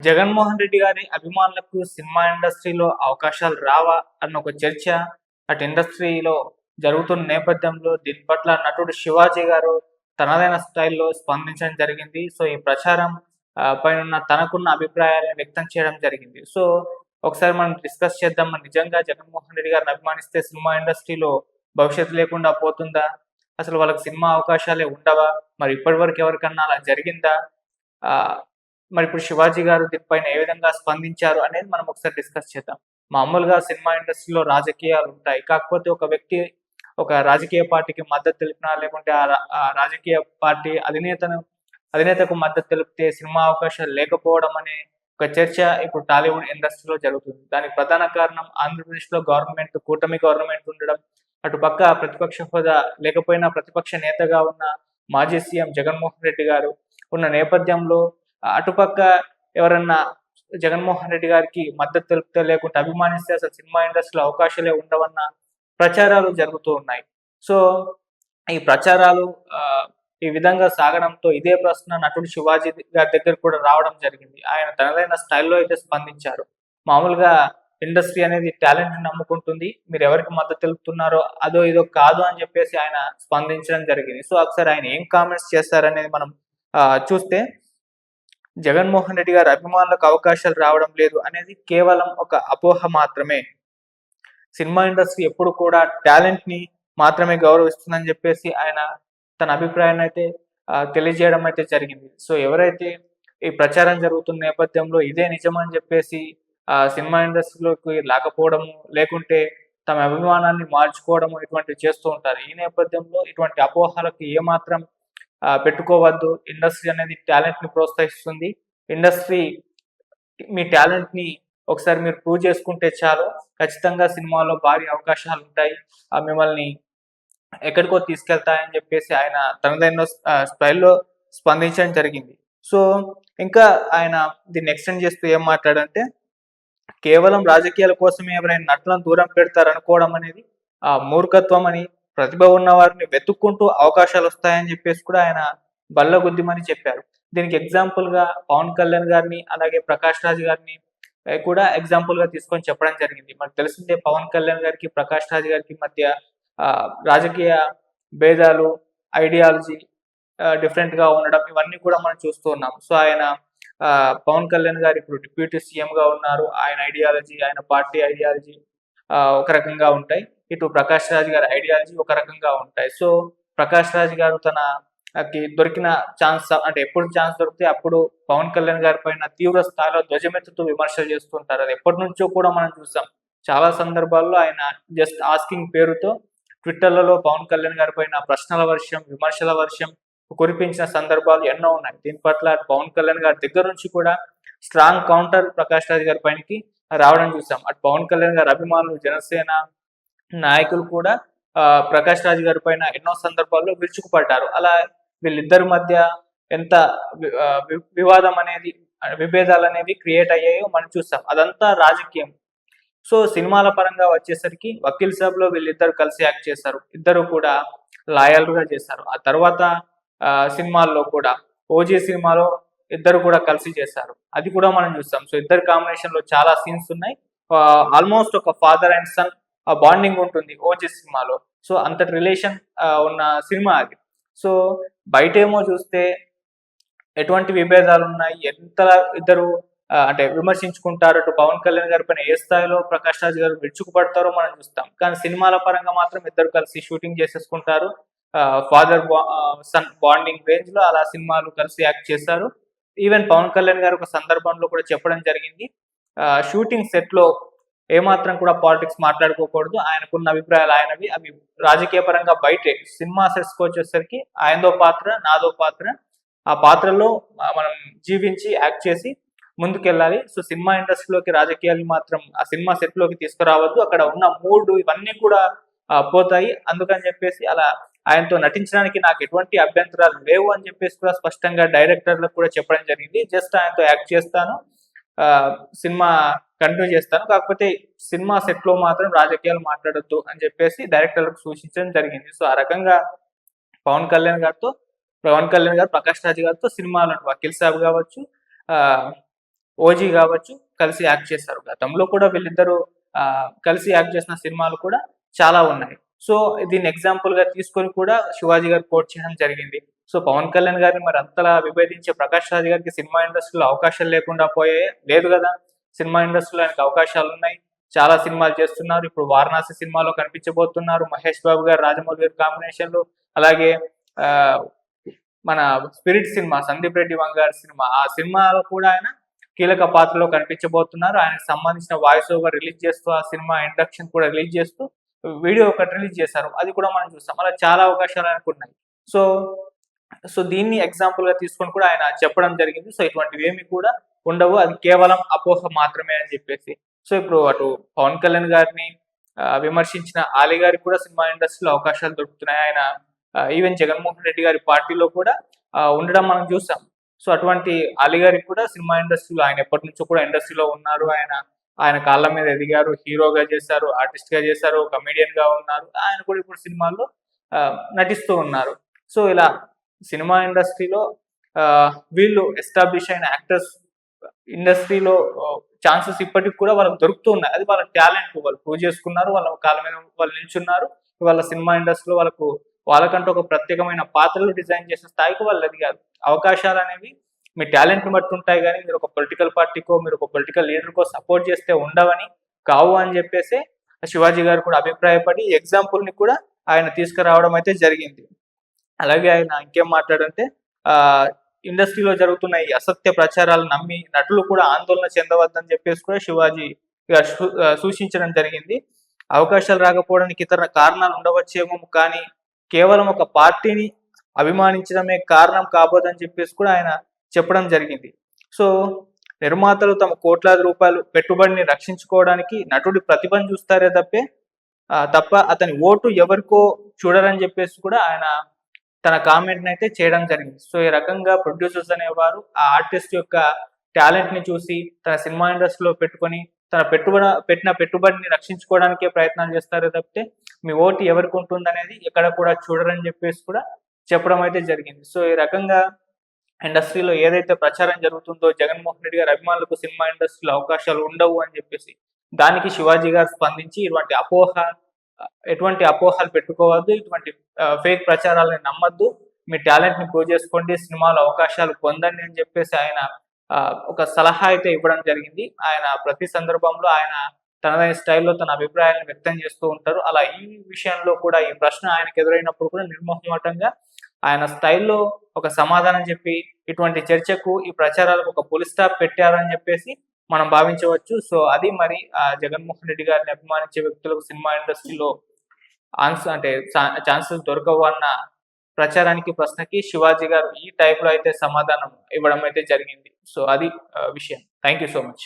జగన్మోహన్ రెడ్డి గారి అభిమానులకు సినిమా ఇండస్ట్రీలో అవకాశాలు రావా అన్న ఒక చర్చ అటు ఇండస్ట్రీలో జరుగుతున్న నేపథ్యంలో దీని పట్ల నటుడు శివాజీ గారు తనదైన స్టైల్‌లో స్పందించడం జరిగింది. సో, ఈ ప్రచారం పైనున్న తనకున్న అభిప్రాయాలను వ్యక్తం చేయడం జరిగింది. సో, ఒకసారి మనం డిస్కస్ చేద్దాం. మరి నిజంగా జగన్మోహన్ రెడ్డి గారిని అభిమానిస్తే సినిమా ఇండస్ట్రీలో భవిష్యత్తు లేకుండా పోతుందా? అసలు వాళ్ళకి సినిమా అవకాశాలే ఉండవా? మరి ఇప్పటివరకు ఎవరికన్నా అలా జరిగిందా? ఆహ్, మరిప్పుడు 'శివాజీ' గారు దీనిపైన ఏ విధంగా స్పందించారు అనేది మనం ఒకసారి డిస్కస్ చేద్దాం. మామూలుగా సినిమా ఇండస్ట్రీలో రాజకీయాలుంటాయి. కాకపోతే ఒక వ్యక్తి ఒక రాజకీయ పార్టీకి మద్దతు తెలిపినా, లేకుంటే ఆ రాజకీయ పార్టీ అధినేతకు మద్దతు తెలిపితే సినిమా అవకాశాలు లేకపోవడం అనే ఒక చర్చ ఇప్పుడు టాలీవుడ్ ఇండస్ట్రీలో జరుగుతుంది. దానికి ప్రధాన కారణం ఆంధ్రప్రదేశ్‌లో కూటమి గవర్నమెంట్ ఉండడం. అటుపక్క ప్రతిపక్ష హోదా లేకపోయినా ప్రతిపక్ష నేతగా ఉన్న మాజీ సీఎం జగన్మోహన్ రెడ్డి గారు ఉన్న నేపథ్యంలో అటుపక్క ఎవరన్నా జగన్మోహన్ రెడ్డి గారికి మద్దతు తెలిపితే లేకుంటే అభిమానిస్తే అసలు సినిమా ఇండస్ట్రీలో అవకాశాలే ఉండవన్న ప్రచారాలు జరుగుతూ ఉన్నాయి. సో, ఈ ప్రచారాలు ఈ విధంగా సాగడంతో ఇదే ప్రశ్న నటుడు శివాజీ గారి దగ్గరికి కూడా రావడం జరిగింది. ఆయన తనదైన స్టైల్‌లో అయితే స్పందించారు. మామూలుగా ఇండస్ట్రీ అనేది టాలెంట్‌ని నమ్ముకుంటుంది. మీరెవరికి మద్దతు తెలుపుతున్నారో అదో ఇదో కాదు అని చెప్పేసి ఆయన స్పందించడం జరిగింది. సో, ఒకసారి ఆయన ఏం కామెంట్స్ చేశారనేది మనం చూస్తే జగన్మోహన్ రెడ్డి గారి అభిమానులకు అవకాశాలు రావడం లేదు అనేది కేవలం ఒక అపోహ మాత్రమే. సినిమా ఇండస్ట్రీ ఎప్పుడు కూడా టాలెంట్‌ని మాత్రమే గౌరవిస్తుందని చెప్పేసి ఆయన తన అభిప్రాయాన్ని అయితే తెలియజేయడం అయితే జరిగింది. సో, ఎవరైతే ఈ ప్రచారం జరుగుతున్న నేపథ్యంలో ఇదే నిజమని చెప్పేసి సినిమా ఇండస్ట్రీలోకి రాకపోవడము, లేకుంటే తమ అభిమానాన్ని మార్చుకోవడము ఇటువంటివి చేస్తూ ఉంటారు. ఈ నేపథ్యంలో ఇటువంటి అపోహలకు ఏమాత్రం పెట్టుకోవద్దు. ఇండస్ట్రీ అనేది టాలెంట్‌ని ప్రోత్సహిస్తుంది. ఇండస్ట్రీ మీ టాలెంట్‌ని ఒకసారి మీరు ప్రూవ్ చేసుకుంటే చాలు. ఖచ్చితంగా సినిమాలో భారీ అవకాశాలుంటాయి. మిమ్మల్ని ఎక్కడికో తీసుకెళ్తాయని చెప్పేసి ఆయన తనదైన స్టైల్‌లో స్పందించడం జరిగింది. సో, ఇంకా ఆయన దీన్ని ఎక్స్‌టెండ్ చేస్తూ ఏం మాట్లాడంటే, కేవలం రాజకీయాల కోసమే ఎవరైనా నటులను దూరం పెడతారనుకోవడం అనేది మూర్ఖత్వం అని, ప్రతిభ ఉన్న వారిని వెతుక్కుంటూ అవకాశాలొస్తాయని చెప్పేసి కూడా ఆయన బల్లగుద్దిమని చెప్పారు. దీనికి ఎగ్జాంపుల్‌గా పవన్ కళ్యాణ్ గారిని, అలాగే ప్రకాష్ రాజ్ గారిని కూడా ఎగ్జాంపుల్‌గా తీసుకొని చెప్పడం జరిగింది. మనకు తెలిసిందే పవన్ కళ్యాణ్ గారికి, ప్రకాష్ రాజ్ గారికి మధ్య రాజకీయ భేదాలు, ఐడియాలజీ డిఫరెంట్‌గా ఉండడం ఇవన్నీ కూడా మనం చూస్తూ ఉన్నాం. సో, ఆయన పవన్ కళ్యాణ్ గారు ఇప్పుడు డిప్యూటీ సీఎంగా ఉన్నారు. ఆయన ఐడియాలజీ, ఆయన పార్టీ ఐడియాలజీ ఒక రకంగా ఉంటాయి. ఇటు ప్రకాష్ రాజ్ గారి ఐడియాలజీ ఒక రకంగా ఉంటాయి. సో, ప్రకాష్ రాజ్ గారు దొరికిన ఛాన్స్ అంటే ఎప్పుడు ఛాన్స్ దొరికితే అప్పుడు పవన్ కళ్యాణ్ గారి పైన తీవ్ర స్థాయిలో ధ్వజమెత్తుతూ విమర్శలు చేస్తుంటారు. అది ఎప్పటినుంచో కూడా మనం చూసాం. చాలా సందర్భాల్లో ఆయన జస్ట్ ఆస్కింగ్ పేరుతో ట్విట్టర్‌లలో పవన్ కళ్యాణ్ గారి పైన ప్రశ్నల వర్షం, విమర్శల వర్షం కురిపించిన సందర్భాలు ఎన్నో ఉన్నాయి. దీని పట్ల పవన్ కళ్యాణ్ గారి దగ్గర నుంచి కూడా స్ట్రాంగ్ కౌంటర్ ప్రకాష్ రాజ్ గారి పైనకి రావడం చూసాం. అటు పవన్ కళ్యాణ్ గారి అభిమానులు, జనసేన నాయకులు కూడా ప్రకాష్ రాజ్ గారి పైన ఎన్నో సందర్భాల్లో విరుచుకుపడ్డారు. అలా వీళ్ళిద్దరి మధ్య ఎంత వివాదం అనేది, విభేదాలనేవి క్రియేట్ అయ్యాయో మనం చూసాం. అదంతా రాజకీయం. సో, సినిమాల పరంగా వచ్చేసరికి 'వకీల్ సాబ్‌లో వీళ్ళిద్దరూ కలిసి యాక్ట్ చేశారు. ఇద్దరు కూడా లాయల్‌గా చేశారు. ఆ తర్వాత సినిమాల్లో కూడా 'ఓజీ' సినిమాలో ఇద్దరు కూడా కలిసి చేశారు. అది కూడా మనం చూసాం. సో, ఇద్దరి కాంబినేషన్‌లో చాలా సీన్స్ ఉన్నాయి. ఆల్‌మోస్ట్ ఒక ఫాదర్ అండ్ సన్ బాండింగ్ ఉంటుంది 'ఓజీ' సినిమాలో. సో, అంతటి రిలేషన్ ఉన్న సినిమా అది. సో, బయటేమో చూస్తే ఎటువంటి విభేదాలున్నాయి, ఇద్దరు అంటే విమర్శించుకుంటారు. అటు పవన్ కళ్యాణ్ గారి పైన ఏ స్థాయిలో ప్రకాష్ రాజ్ గారు విరుచుకుపడతారో మనం చూస్తాం. కానీ సినిమాల పరంగా మాత్రం ఇద్దరు కలిసి షూటింగ్ చేసేసుకుంటారు. సన్ బాండింగ్ రేంజ్‌లో అలా సినిమాలు కలిసి యాక్ట్ చేశారు. ఈవెన్ పవన్ కళ్యాణ్ గారు ఒక సందర్భంలో కూడా చెప్పడం జరిగింది. షూటింగ్ సెట్‌లో ఏమాత్రం కూడా పాలిటిక్స్ మాట్లాడుకోకూడదు. ఆయనకున్న అభిప్రాయాలు ఆయనవి. అవి రాజకీయ పరంగా బయటే. సినిమా సెట్స్‌కొచ్చేసరికి ఆయనదో పాత్ర, నాదో పాత్ర. ఆ పాత్రలో మనం జీవించి యాక్ట్ చేసి ముందుకెళ్ళాలి. సో, సినిమా ఇండస్ట్రీలోకి రాజకీయాలు మాత్రం ఆ సినిమా సెట్‌లోకి తీసుకురావద్దు. అక్కడ ఉన్న మూడ్ ఇవన్నీ కూడా పోతాయి. అందుకని చెప్పేసి అలా ఆయనతో నటించడానికి నాకు ఎటువంటి అభ్యంతరాలు లేవు అని చెప్పేసి కూడా స్పష్టంగా డైరెక్టర్‌లకు కూడా చెప్పడం జరిగింది. జస్ట్ ఆయనతో యాక్ట్ చేస్తాను. సినిమా కంటిన్యూ చేస్తాను. కాకపోతే సినిమా సెట్‌లో మాత్రం రాజకీయాలు మాట్లాడొద్దు అని చెప్పేసి డైరెక్టర్‌లకు సూచించడం జరిగింది. సో, ఆ రకంగా పవన్ కళ్యాణ్ గారు, ప్రకాష్ రాజ్ గారితో సినిమాలు 'వకీల్ సాబ్' కావచ్చు, ఆహ్ ఓజీ కావచ్చు కలిసి యాక్ట్ చేస్తారు. గతంలో కూడా వీళ్ళిద్దరూ కలిసి యాక్ట్ చేసిన సినిమాలు కూడా చాలా ఉన్నాయి. సో దీన్ని ఎగ్జాంపుల్ గా తీసుకొని కూడా శివాజీ గారు కోట్ చేయడం జరిగింది. సో పవన్ కళ్యాణ్ గారిని మరి అంతలా విభేదించే ప్రకాష్ రాజ్ గారికి సినిమా ఇండస్ట్రీలో అవకాశాలు లేకుండా పోయాయా? లేదు కదా! సినిమా ఇండస్ట్రీలో ఆయనకు అవకాశాలు ఉన్నాయి. చాలా సినిమాలు చేస్తున్నారు. ఇప్పుడు 'వారణాసి' సినిమాలో కనిపించబోతున్నారు. మహేష్ బాబు గారు, రాజమౌళి గారి కాంబినేషన్‌లో. అలాగే ఆహ్, మన 'స్పిరిట్' సినిమా, సందీప్ రెడ్డి వంగ గారి సినిమా. ఆ సినిమాలో కూడా ఆయన కీలక పాత్రలో కనిపించబోతున్నారు. ఆయనకు సంబంధించిన వాయిస్ ఓవర్ రిలీజ్ చేస్తూ, ఆ సినిమా ఇంట్రడక్షన్ కూడా రిలీజ్ చేస్తూ వీడియో ఒకటి రిలీజ్ చేశారు. అది కూడా మనం చూసాం. అలా చాలా అవకాశాలు ఆయనకున్నాయి. సో, దీన్ని ఎగ్జాంపుల్‌గా తీసుకొని కూడా ఆయన చెప్పడం జరిగింది. సో ఇటువంటివేమి కూడా ఉండవు. అది కేవలం అపోహ మాత్రమే అని చెప్పేసి. సో ఇప్పుడు అటు పవన్ కళ్యాణ్ గారిని విమర్శించిన ఆలీ గారికి కూడా సినిమా ఇండస్ట్రీలో అవకాశాలు దొరుకుతున్నాయి. ఆయన ఈవెన్ జగన్మోహన్ రెడ్డి గారి పార్టీలో కూడా ఉండడం మనం చూసాం. సో అటువంటి ఆలీ గారికి కూడా సినిమా ఇండస్ట్రీలో ఆయన ఎప్పటినుంచో కూడా ఇండస్ట్రీలో ఉన్నారు. ఆయన కాళ్ళ మీద ఎదిగారు. హీరోగా చేశారు, ఆర్టిస్ట్‌గా చేశారు, కమెడియన్‌గా ఉన్నారు. ఆయన కూడా ఇప్పుడు సినిమాల్లో నటిస్తూ ఉన్నారు. సో ఇలా సినిమా ఇండస్ట్రీలో వీళ్ళు ఎస్టాబ్లిష్ అయిన యాక్టర్స్ ఇండస్ట్రీలో ఛాన్సెస్ ఇప్పటికి కూడా వాళ్ళకి దొరుకుతూ ఉన్నాయి. అది వాళ్ళ టాలెంట్. వాళ్ళు ప్రూవ్ చేసుకున్నారు. వాళ్ళ కాళ్ళ మీద వాళ్ళు నిల్చున్నారు. వాళ్ళ సినిమా ఇండస్ట్రీలో వాళ్ళకంటూ ఒక ప్రత్యేకమైన పాత్రలు డిజైన్ చేసిన స్థాయికి వాళ్ళు ఎదిగారు. అవకాశాలనేవి మీ టాలెంట్‌ని బట్టి ఉంటాయి గానీ, మీరు ఒక పొలిటికల్ పార్టీకో, మీరు ఒక పొలిటికల్ లీడర్‌కో సపోర్ట్ చేస్తే ఉండవని, కావు అని చెప్పేసి శివాజీ గారు కూడా అభిప్రాయపడి ఎగ్జాంపుల్‌ని కూడా ఆయన తీసుకురావడం అయితే జరిగింది. అలాగే ఆయన ఇంకేం మాట్లాడంటే ఇండస్ట్రీలో జరుగుతున్న ఈ అసత్య ప్రచారాలు నమ్మి నటులు కూడా ఆందోళన చెందవద్దని చెప్పేసి కూడా శివాజీ గారు సూచించడం జరిగింది. అవకాశాలు రాకపోవడానికి ఇతర కారణాలు ఉండవచ్చేమో కానీ కేవలం ఒక పార్టీని అభిమానించడమే కారణం కాబోదని చెప్పేసి కూడా ఆయన చెప్పడం జరిగింది. సో నిర్మాతలు తమ కోట్లాది రూపాయలు పెట్టుబడిని రక్షించుకోవడానికి నటుడి ప్రతిభను చూస్తారే తప్ప అతని ఓటు ఎవరికో చూడరని చెప్పేసి కూడా ఆయన తన కామెంట్‌ని అయితే చేయడం జరిగింది. సో ఈ రకంగా ప్రొడ్యూసర్స్ అనేవారు ఆ ఆర్టిస్ట్ యొక్క టాలెంట్‌ని చూసి తన సినిమా ఇండస్ట్రీలో పెట్టుకొని తన పెట్టిన పెట్టుబడిని రక్షించుకోవడానికే ప్రయత్నాలు చేస్తారే తప్పితే మీ ఓటు ఎవరికి ఉంటుందనేది ఎక్కడ కూడా చూడరని చెప్పేసి కూడా చెప్పడం అయితే జరిగింది. సో ఈ రకంగా ఇండస్ట్రీలో ఏదైతే ప్రచారం జరుగుతుందో జగన్మోహన్ రెడ్డి గారి అభిమానులకు సినిమా ఇండస్ట్రీలో అవకాశాలు ఉండవు అని చెప్పేసి దానికి శివాజీ గారు స్పందించి ఎటువంటి అపోహలు పెట్టుకోవద్దు, ఇటువంటి ఫేక్ ప్రచారాలను నమ్మద్దు, మీ టాలెంట్ ని ప్రూవ్ చేసుకోండి, సినిమాలో అవకాశాలు పొందండి అని చెప్పేసి ఆయన ఒక సలహా అయితే ఇవ్వడం జరిగింది. ఆయన ప్రతి సందర్భంలో ఆయన తనదైన స్టైల్లో తన అభిప్రాయాలను వ్యక్తం చేస్తూ ఉంటారు. అలా ఈ విషయంలో కూడా ఈ ప్రశ్న ఆయనకు ఎదురైనప్పుడు కూడా నిర్మోహమాటంగా ఆయన స్టైల్లో ఒక సమాధానం చెప్పి ఇటువంటి చర్చకు, ఈ ప్రచారాలకు ఒక ఫుల్ స్టాప్ పెట్టారని చెప్పేసి మనం భావించవచ్చు. సో అది మరి జగన్మోహన్ రెడ్డి గారిని అభిమానించే వ్యక్తులకు సినిమా ఇండస్ట్రీలో ఛాన్సెస్ దొరకవు అన్న ప్రచారానికి, ప్రశ్నకి శివాజీ గారు ఈ టైప్‌లో అయితే సమాధానం ఇవ్వడం అయితే జరిగింది. సో అది విషయం. Thank you so much.